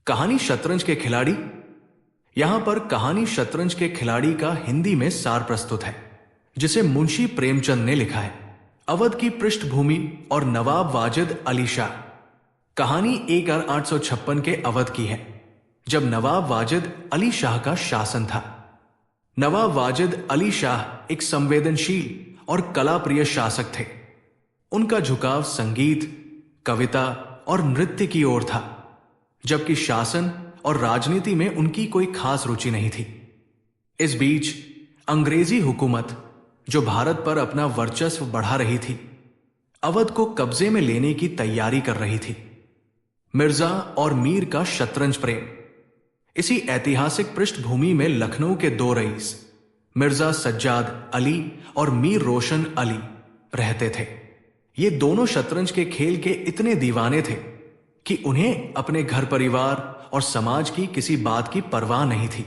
कहानी शतरंज के खिलाड़ी। यहां पर कहानी शतरंज के खिलाड़ी का हिंदी में सार प्रस्तुत है, जिसे मुंशी प्रेमचंद ने लिखा है। अवध की पृष्ठभूमि और नवाब वाजिद अली शाह। कहानी 1856 के अवध की है, जब नवाब वाजिद अली शाह का शासन था। नवाब वाजिद अली शाह एक संवेदनशील और कलाप्रिय शासक थे। उनका झुकाव संगीत, कविता और नृत्य की ओर था, जबकि शासन और राजनीति में उनकी कोई खास रुचि नहीं थी। इस बीच अंग्रेजी हुकूमत, जो भारत पर अपना वर्चस्व बढ़ा रही थी, अवध को कब्जे में लेने की तैयारी कर रही थी। मिर्जा और मीर का शतरंज प्रेम। इसी ऐतिहासिक पृष्ठभूमि में लखनऊ के दो रईस, मिर्जा सज्जाद अली और मीर रोशन अली, रहते थे। ये दोनों शतरंज के खेल के इतने दीवाने थे कि उन्हें अपने घर परिवार और समाज की किसी बात की परवाह नहीं थी।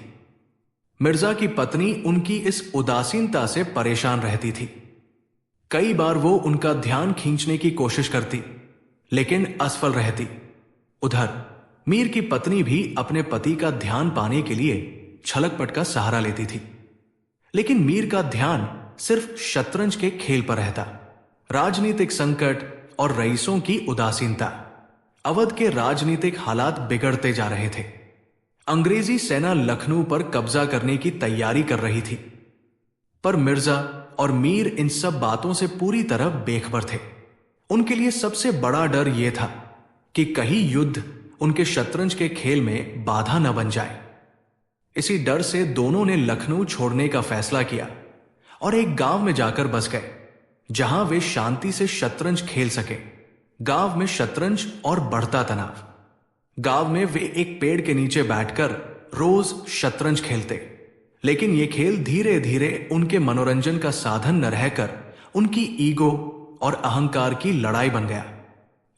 मिर्जा की पत्नी उनकी इस उदासीनता से परेशान रहती थी। कई बार वो उनका ध्यान खींचने की कोशिश करती, लेकिन असफल रहती। उधर मीर की पत्नी भी अपने पति का ध्यान पाने के लिए छलकपट का सहारा लेती थी, लेकिन मीर का ध्यान सिर्फ शतरंज के खेल पर रहता। राजनीतिक संकट और रईसों की उदासीनता। अवध के राजनीतिक हालात बिगड़ते जा रहे थे। अंग्रेजी सेना लखनऊ पर कब्जा करने की तैयारी कर रही थी, पर मिर्जा और मीर इन सब बातों से पूरी तरह बेखबर थे। उनके लिए सबसे बड़ा डर यह था कि कहीं युद्ध उनके शतरंज के खेल में बाधा न बन जाए। इसी डर से दोनों ने लखनऊ छोड़ने का फैसला किया और एक गांव में जाकर बस गए, जहां वे शांति से शतरंज खेल सके। गांव में शतरंज और बढ़ता तनाव। गांव में वे एक पेड़ के नीचे बैठकर रोज शतरंज खेलते, लेकिन यह खेल धीरे धीरे उनके मनोरंजन का साधन न रहकर उनकी ईगो और अहंकार की लड़ाई बन गया।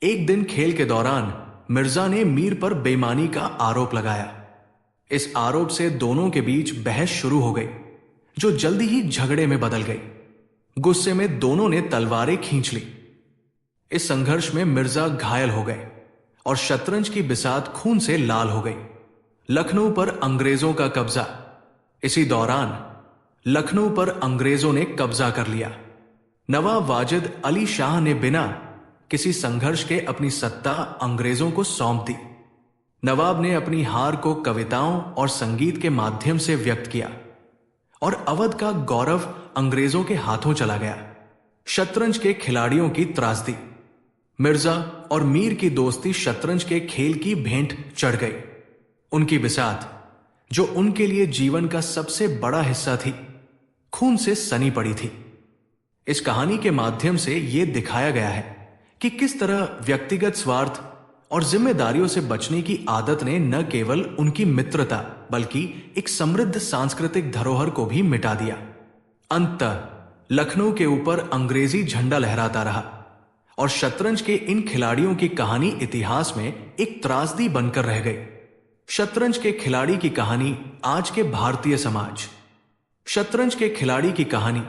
एक दिन खेल के दौरान मिर्जा ने मीर पर बेईमानी का आरोप लगाया। इस आरोप से दोनों के बीच बहस शुरू हो गई, जो जल्दी ही झगड़े में बदल गई। गुस्से में दोनों ने तलवारें खींच ली। इस संघर्ष में मिर्जा घायल हो गए और शतरंज की बिसात खून से लाल हो गई। लखनऊ पर अंग्रेजों का कब्जा। इसी दौरान लखनऊ पर अंग्रेजों ने कब्जा कर लिया। नवाब वाजिद अली शाह ने बिना किसी संघर्ष के अपनी सत्ता अंग्रेजों को सौंप दी। नवाब ने अपनी हार को कविताओं और संगीत के माध्यम से व्यक्त किया और अवध का गौरव अंग्रेजों के हाथों चला गया। शतरंज के खिलाड़ियों की त्रासदी। मिर्जा और मीर की दोस्ती शतरंज के खेल की भेंट चढ़ गई। उनकी बिसात, जो उनके लिए जीवन का सबसे बड़ा हिस्सा थी, खून से सनी पड़ी थी। इस कहानी के माध्यम से यह दिखाया गया है कि किस तरह व्यक्तिगत स्वार्थ और जिम्मेदारियों से बचने की आदत ने न केवल उनकी मित्रता बल्कि एक समृद्ध सांस्कृतिक धरोहर को भी मिटा दिया। अंततः लखनऊ के ऊपर अंग्रेजी झंडा लहराता रहा और शतरंज के इन खिलाड़ियों की कहानी इतिहास में एक त्रासदी बनकर रह गई। शतरंज के खिलाड़ी की कहानी आज के भारतीय समाज। शतरंज के खिलाड़ी की कहानी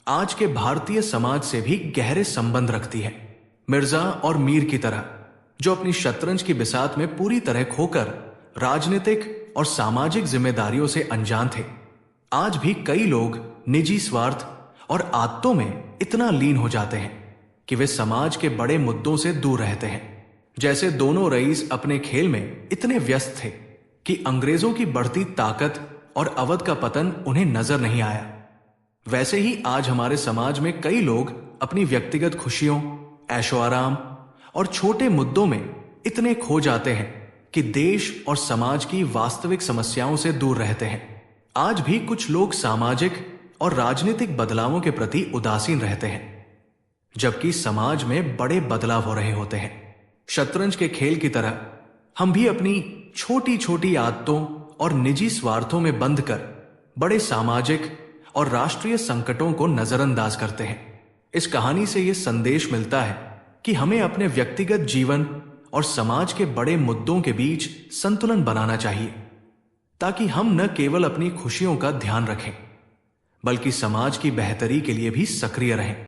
आज के भारतीय समाज से भी गहरे संबंध रखती है। मिर्जा और मीर की तरह, जो अपनी शतरंज की बिसात में पूरी तरह खोकर राजनीतिक और सामाजिक जिम्मेदारियों से अनजान थे, आज भी कई लोग निजी स्वार्थ और आदतों में इतना लीन हो जाते हैं कि वे समाज के बड़े मुद्दों से दूर रहते हैं। जैसे दोनों रईस अपने खेल में इतने व्यस्त थे कि अंग्रेजों की बढ़ती ताकत और अवध का पतन उन्हें नजर नहीं आया, वैसे ही आज हमारे समाज में कई लोग अपनी व्यक्तिगत खुशियों, ऐशो आराम और छोटे मुद्दों में इतने खो जाते हैं कि देश और समाज की वास्तविक समस्याओं से दूर रहते हैं। आज भी कुछ लोग सामाजिक और राजनीतिक बदलावों के प्रति उदासीन रहते हैं, जबकि समाज में बड़े बदलाव हो रहे होते हैं। शतरंज के खेल की तरह हम भी अपनी छोटी छोटी आदतों और निजी स्वार्थों में बंध कर बड़े सामाजिक और राष्ट्रीय संकटों को नजरअंदाज करते हैं। इस कहानी से यह संदेश मिलता है कि हमें अपने व्यक्तिगत जीवन और समाज के बड़े मुद्दों के बीच संतुलन बनाना चाहिए, ताकि हम न केवल अपनी खुशियों का ध्यान रखें, बल्कि समाज की बेहतरी के लिए भी सक्रिय रहें।